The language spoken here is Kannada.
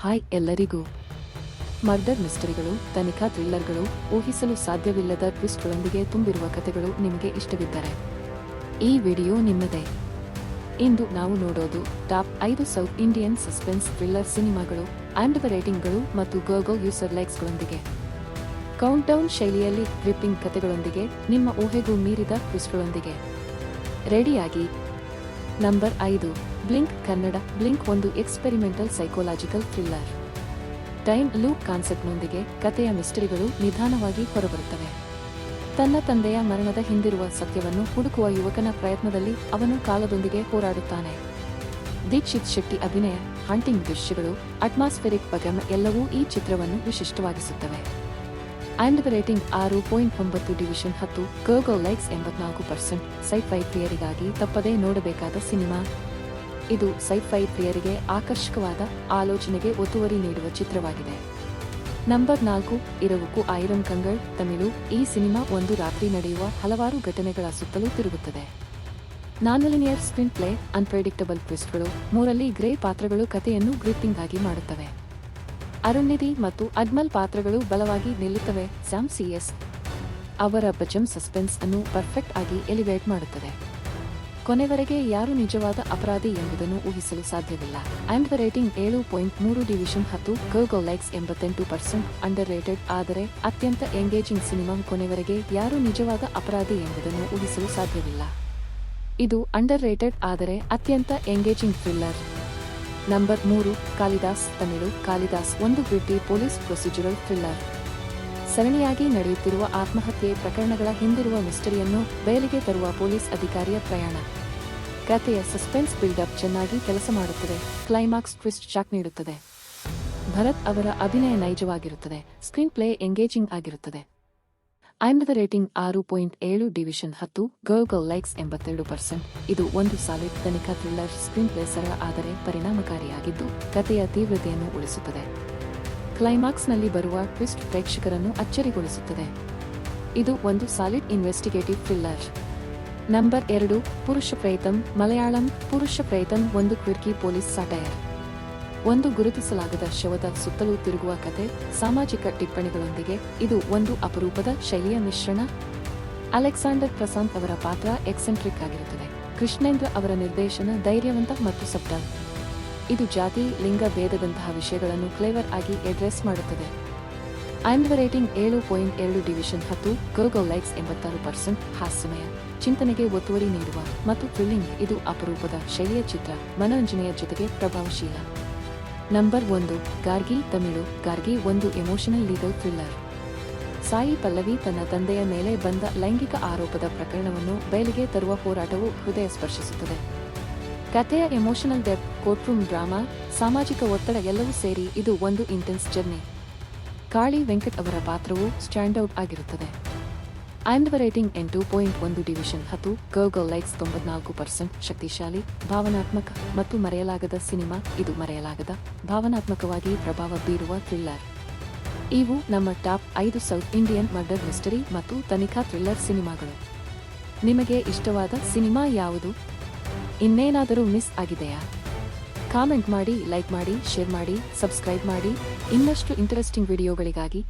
ಹಾಯ್ ಎಲ್ಲರಿಗೂ. ಮರ್ಡರ್ ಮಿಸ್ಟರಿಗಳು, ತನಿಖಾ ಥ್ರಿಲ್ಲರ್ಗಳು, ಊಹಿಸಲು ಸಾಧ್ಯವಿಲ್ಲದ ಟ್ವಿಸ್ಟ್ಗಳೊಂದಿಗೆ ತುಂಬಿರುವ ಕಥೆಗಳು ನಿಮಗೆ ಇಷ್ಟವಿದ್ದರೆ ಈ ವಿಡಿಯೋ ನಿಮ್ಮದೇ. ಇಂದು ನಾವು ನೋಡೋದು top 5 South Indian suspense thriller ಸಿನಿಮಾಗಳು, IMDb ರೇಟಿಂಗ್ಗಳು ಮತ್ತು ಗೂಗಲ್ ಯೂಸರ್ ಲೈಕ್ಸ್ಗಳೊಂದಿಗೆ. ಕೌಂಟ್ಡೌನ್ ಶೈಲಿಯಲ್ಲಿ ಗ್ರಿಪ್ಪಿಂಗ್ ಕಥೆಗಳೊಂದಿಗೆ, ನಿಮ್ಮ ಊಹೆಗೂ ಮೀರಿದ ಟ್ವಿಸ್ಟ್ಗಳೊಂದಿಗೆ. ರೆಡಿಯಾಗಿ. Number 5, blink Kannada. ಬ್ಲಿಂಕ್ ಒಂದು experimental psychological thriller. Time loop ಕಾನ್ಸೆಪ್ಟ್ನೊಂದಿಗೆ ಕಥೆಯ ಮಿಸ್ಟರಿಗಳು ನಿಧಾನವಾಗಿ ಹೊರಬರುತ್ತವೆ. ತನ್ನ ತಂದೆಯ ಮರಣದ ಹಿಂದಿರುವ ಸತ್ಯವನ್ನು ಹುಡುಕುವ ಯುವಕನ ಪ್ರಯತ್ನದಲ್ಲಿ ಅವನು ಕಾಲದೊಂದಿಗೆ ಹೋರಾಡುತ್ತಾನೆ. ದೀಕ್ಷಿತ್ ಶೆಟ್ಟಿ ಅಭಿನಯ, ಹಂಟಿಂಗ್ ದೃಶ್ಯಗಳು, ಅಟ್ಮಾಸ್ಫೆರಿಕ್ ಬಗೆಮ್ ಎಲ್ಲವೂ ಈ ಚಿತ್ರವನ್ನು ವಿಶಿಷ್ಟವಾಗಿಸುತ್ತವೆ. IMDb rating 6.9 division 10, Google likes 84%. Sci-fi ಪ್ರಿಯರಿಗಾಗಿ ತಪ್ಪದೇ ನೋಡಬೇಕಾದ ಸಿನಿಮಾ. ಇದು ಸೈ-ಫೈ ಪ್ರಿಯರಿಗೆ ಆಕರ್ಷಕವಾದ ಆಲೋಚನೆಗೆ ಒತ್ತುವರಿ ನೀಡುವ ಚಿತ್ರವಾಗಿದೆ. ನಂಬರ್ 4, ಇರವುಕು ಆಯಿರಂ ಕಂಗಳ್. ತಮಿಳು. ಈ ಸಿನಿಮಾ ಒಂದು ರಾತ್ರಿ ನಡೆಯುವ ಹಲವಾರು ಘಟನೆಗಳ ಸುತ್ತಲೂ ತಿರುಗುತ್ತದೆ. ನಾನ್ಲಿನಿಯರ್ ಸ್ಕ್ರೀನ್ ಪ್ಲೇ, ಅನ್ಪ್ರೆಡಿಕ್ಟಬಲ್ ಟ್ವಿಸ್ಟ್ಗಳು, ಮೂರಲ್ಲಿ ಗ್ರೇ ಪಾತ್ರಗಳು ಕಥೆಯನ್ನು ಗ್ರಿಪ್ಪಿಂಗ್ ಆಗಿ ಮಾಡುತ್ತವೆ. ಅರುಣ್ನಿಧಿ ಮತ್ತು ಅಜ್ಮಲ್ ಪಾತ್ರಗಳು ಬಲವಾಗಿ ನಿಲ್ಲುತ್ತವೆ. ಸ್ಯಾಮ್ CS ಅವರ ಬಚಮ್ ಸಸ್ಪೆನ್ಸ್ ಅನ್ನು ಪರ್ಫೆಕ್ಟ್ ಆಗಿ ಎಲಿವೇಟ್ ಮಾಡುತ್ತದೆ. ಕೊನೆವರೆಗೆ ಯಾರು ನಿಜವಾದ ಅಪರಾಧಿ ಎಂಬುದನ್ನು ಊಹಿಸಲು ಸಾಧ್ಯವಿಲ್ಲ. IMDb rating 7.3 division 10, Google likes 88%. Under rated ಆದರೆ ಅತ್ಯಂತ ಎಂಗೇಜಿಂಗ್ ಸಿನಿಮಾ. ಕೊನೆವರೆಗೆ ಯಾರು ನಿಜವಾದ ಅಪರಾಧಿ ಎಂಬುದನ್ನು ಊಹಿಸಲು ಸಾಧ್ಯವಿಲ್ಲ. ಇದು ಅಂಡರ್ ರೇಟೆಡ್ ಆದರೆ ಅತ್ಯಂತ engaging thriller. Number 3, Kalidas. Tamil. Kalidas ಒಂದು ಗ್ರಿಟ್ಟಿ ಪೊಲೀಸ್ ಪ್ರೊಸೀಜರಲ್ ಥ್ರಿಲ್ಲರ್. ಸರಣಿಯಾಗಿ ನಡೆಯುತ್ತಿರುವ ಆತ್ಮಹತ್ಯೆ ಪ್ರಕರಣಗಳ ಹಿಂದಿರುವ ಮಿಸ್ಟರಿಯನ್ನು ಬಯಲಿಗೆ ತರುವ ಪೊಲೀಸ್ ಅಧಿಕಾರಿಯ ಪ್ರಯಾಣ. ಕಥೆಯ ಸಸ್ಪೆನ್ಸ್ ಬಿಲ್ಡಪ್ ಚೆನ್ನಾಗಿ ಕೆಲಸ ಮಾಡುತ್ತದೆ. ಕ್ಲೈಮ್ಯಾಕ್ಸ್ ಟ್ವಿಸ್ಟ್ ಶಾಕ್ ನೀಡುತ್ತದೆ. ಭರತ್ ಅವರ ಅಭಿನಯ ನೈಜವಾಗಿರುತ್ತದೆ. ಸ್ಕ್ರೀನ್ ಪ್ಲೇ ಎಂಗೇಜಿಂಗ್ ಆಗಿರುತ್ತದೆ. IMDb rating 6.7 division 10, Google likes 82%. ಇದು ಒಂದು ಸಾಲಿಡ್ ತನಿಖಾ ಥ್ರಿಲ್ಲರ್. ಸ್ಕ್ರೀನ್ ಪ್ಲೇ ಸರಳ ಆದರೆ ಪರಿಣಾಮಕಾರಿಯಾಗಿದ್ದು ಕಥೆಯ ತೀವ್ರತೆಯನ್ನು ಉಳಿಸುತ್ತದೆ. ಕ್ಲೈಮ್ಯಾಕ್ಸ್ನಲ್ಲಿ ಬರುವ ಟ್ವಿಸ್ಟ್ ಪ್ರೇಕ್ಷಕರನ್ನು ಅಚ್ಚರಿಗೊಳಿಸುತ್ತದೆ. ಇದು ಒಂದು ಸಾಲಿಡ್ ಇನ್ವೆಸ್ಟಿಗೇಟಿವ್ ಥ್ರಿಲ್ಲರ್. ನಂಬರ್ 2, ಪುರುಷ ಪ್ರಯತ್ನಂ. ಮಲಯಾಳಂ. ಪುರುಷ ಪ್ರಯತ್ನಂ ಒಂದು ಕ್ವಿರ್ಕಿ ಪೊಲೀಸ್ ಸಾಟೈರ್. ಒಂದು ಗುರುತಿಸಲಾಗದ ಶವದ ಸುತ್ತಲೂ ತಿರುಗುವ ಕಥೆ, ಸಾಮಾಜಿಕ ಟಿಪ್ಪಣಿಗಳೊಂದಿಗೆ. ಇದು ಒಂದು ಅಪರೂಪದ ಶೈಲಿಯ ಮಿಶ್ರಣ. ಅಲೆಕ್ಸಾಂಡರ್ ಪ್ರಸಾಂತ್ ಅವರ ಪಾತ್ರ ಎಕ್ಸೆಂಟ್ರಿಕ್ ಆಗಿರುತ್ತದೆ. ಕೃಷ್ಣೇಂದ್ರ ಅವರ ನಿರ್ದೇಶನ ಧೈರ್ಯವಂತ ಮತ್ತು ಸಬ್ಟಲ್. ಇದು ಜಾತಿ, ಲಿಂಗ ಭೇದದಂತಹ ವಿಷಯಗಳನ್ನು ಕ್ಲೇವರ್ ಆಗಿ ಅಡ್ರೆಸ್ ಮಾಡುತ್ತದೆ. IMDb rating 7.2 division 10, Google likes 86%. ಹಾಸ್ಯಮಯ, ಚಿಂತನೆಗೆ ಒತ್ತುವರಿ ನೀಡುವ ಮತ್ತು ಥ್ರಿಲ್ಲಿಂಗ್. ಇದು ಅಪರೂಪದ ಶೈಲಿಯ ಚಿತ್ರ, ಮನೋರಂಜನೆಯ ಜೊತೆಗೆ ಪ್ರಭಾವಶೀಲ. ನಂಬರ್ 1, ಗಾರ್ಗಿ. ತಮಿಳು. ಗಾರ್ಗಿ ಒಂದು emotional legal thriller. Sai Pallavi ತನ್ನ ತಂದೆಯ ಮೇಲೆ ಬಂದ ಲೈಂಗಿಕ ಆರೋಪದ ಪ್ರಕರಣವನ್ನು ಬಯಲಿಗೆ ತರುವ ಹೋರಾಟವು ಹೃದಯ ಸ್ಪರ್ಶಿಸುತ್ತದೆ. ಕಥೆಯ ಎಮೋಷನಲ್ ಡೆಪ್ತ್, ಕೋರ್ಟ್ರೂಮ್ ಡ್ರಾಮಾ, ಸಾಮಾಜಿಕ ಒತ್ತಡ ಎಲ್ಲವೂ ಸೇರಿ ಇದು ಒಂದು ಇಂಟೆನ್ಸ್ ಜರ್ನಿ. ಕಾಳಿ ವೆಂಕಟ್ ಅವರ ಪಾತ್ರವು ಸ್ಟ್ಯಾಂಡ್ಔಟ್ ಆಗಿರುತ್ತದೆ. IMDb rating 8.1 division 10, Google likes 94%. ಶಕ್ತಿಶಾಲಿ, ಭಾವನಾತ್ಮಕ ಮತ್ತು ಮರೆಯಲಾಗದ ಸಿನಿಮಾ. ಇದು ಮರೆಯಲಾಗದ, ಭಾವನಾತ್ಮಕವಾಗಿ ಪ್ರಭಾವ ಬೀರುವ ಥ್ರಿಲ್ಲರ್. ಇವು ನಮ್ಮ top 5 South Indian murder mystery ಮತ್ತು ತನಿಖಾ ಥ್ರಿಲ್ಲರ್ ಸಿನಿಮಾಗಳು. ನಿಮಗೆ ಇಷ್ಟವಾದ ಸಿನಿಮಾ ಯಾವುದು? ಇನ್ನೇನಾದರೂ ಮಿಸ್ ಆಗಿದೆಯಾ? ಕಾಮೆಂಟ್ ಮಾಡಿ, ಲೈಕ್ ಮಾಡಿ, ಶೇರ್ ಮಾಡಿ, ಸಬ್ಸ್ಕ್ರೈಬ್ ಮಾಡಿ. ಇನ್ನಷ್ಟು ಇಂಟರೆಸ್ಟಿಂಗ್ ವಿಡಿಯೋಗಳಿಗಾಗಿ